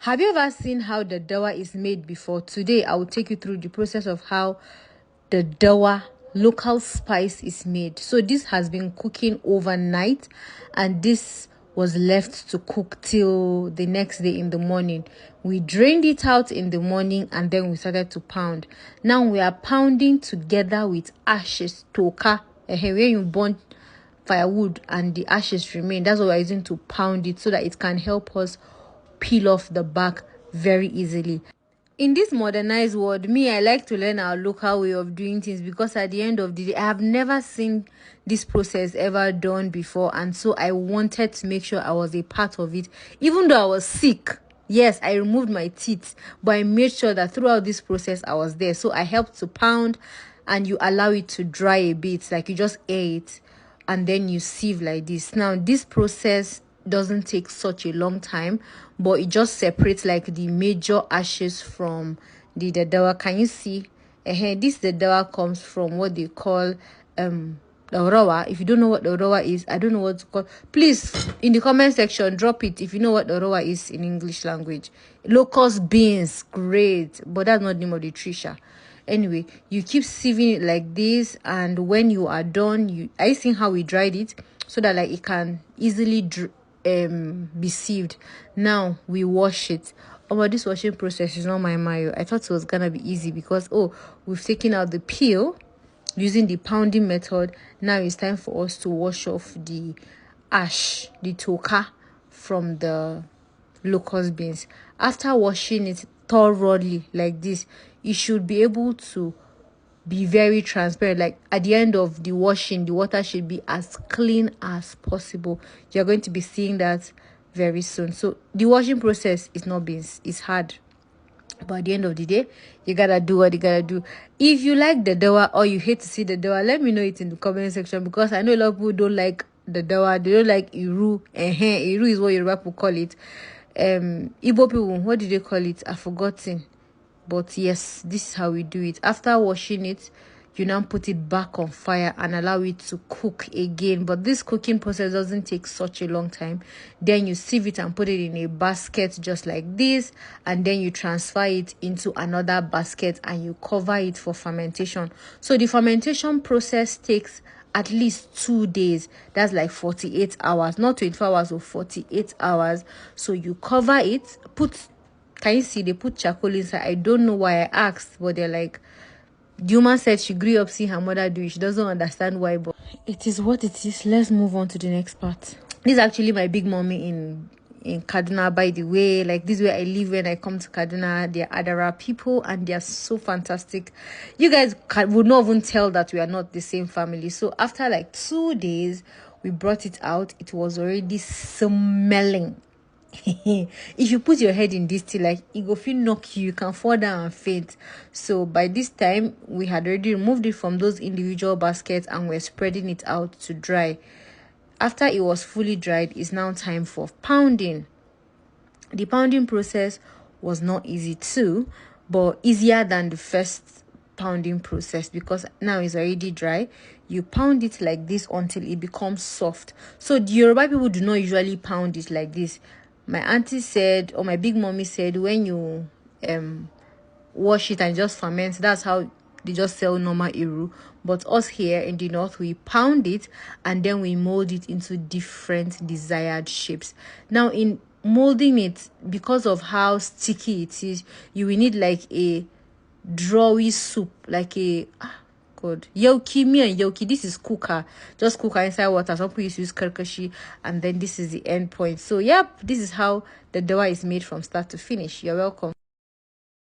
Have you ever seen how the daddawa is made before? Today, I will take you through the process of how the daddawa local spice is made. So this has been cooking overnight, and this was left to cook till the next day in the morning. We drained it out in the morning, and then we started to pound. Now we are pounding together with ashes, toka, where you burn firewood and the ashes remain. That's what we're using to pound it, so that it can help us peel off the back very easily. In this modernized world, I like to learn our local way of doing things, because at the end of the day, I have never seen this process ever done before, and so I wanted to make sure I was a part of it. Even though I was sick, yes, I removed my teeth, but I made sure that throughout this process I was there. So I helped to pound, and you allow it to dry a bit, like you just air it and then you sieve like this. Now this process doesn't take such a long time, but it just separates like the major ashes from the daddawa. Can you see? This daddawa comes from what they call the rawa. If you don't know what the rawa is, I don't know what to call. Please, in the comment section, drop it if you know what the rawa is in English language. Locust beans, great, but that's not the name of the tree. Anyway, you keep sieving it like this, and when you are done, I see how we dried it so that like it can easily be sieved. Now we wash it. But this washing process is not my mayo. I thought it was gonna be easy because we've taken out the peel using the pounding method. Now it's time for us to wash off the ash, the toka from the locust beans. After washing it thoroughly like this, you should be able to be very transparent. Like at the end of the washing, the water should be as clean as possible. You're going to be seeing that very soon. So the washing process is not beans, it's hard, but at the end of the day, you gotta do what you gotta do. If you like the daddawa or you hate to see the daddawa, let me know it in the comment section, because I know a lot of people don't like the daddawa. They don't like iru. Iru is what Yoruba people call it. Igbo people, what do they call it? I've forgotten. But yes, this is how we do it. After washing it, you now put it back on fire and allow it to cook again. But this cooking process doesn't take such a long time. Then you sieve it and put it in a basket just like this, and then you transfer it into another basket and you cover it for fermentation. So the fermentation process takes at least 2 days. That's like 48 hours, not 24 hours or 48 hours. So you cover it, can you see they put charcoal inside? I don't know why I asked, but they're like, the woman said she grew up seeing her mother do it. She doesn't understand why, but it is what it is. Let's move on to the next part. This is actually my big mommy in Kaduna, by the way. Like, this is where I live when I come to Kaduna. They're Adara people, and they're so fantastic. You guys would not even tell that we are not the same family. So after like 2 days, we brought it out. It was already smelling. If you put your head in this tea, like it go feel knock you can fall down and faint. So by this time, we had already removed it from those individual baskets and we're spreading it out to dry. After it was fully dried, it's now time for pounding. The pounding process was not easy too, but easier than the first pounding process, because now it's already dry. You pound it like this until it becomes soft. So the Yoruba people do not usually pound it like this. My auntie said, or my big mommy said, when you wash it and just ferment, that's how they just sell normal iru. But us here in the north, we pound it and then we mold it into different desired shapes. Now in molding it, because of how sticky it is, you will need like a drawy soup, like a Yoki, me and Yoki. This is cooker. Just cooker inside water. Some people use karkashi, and then this is the end point. So yep, this is how the daddawa is made from start to finish. You're welcome.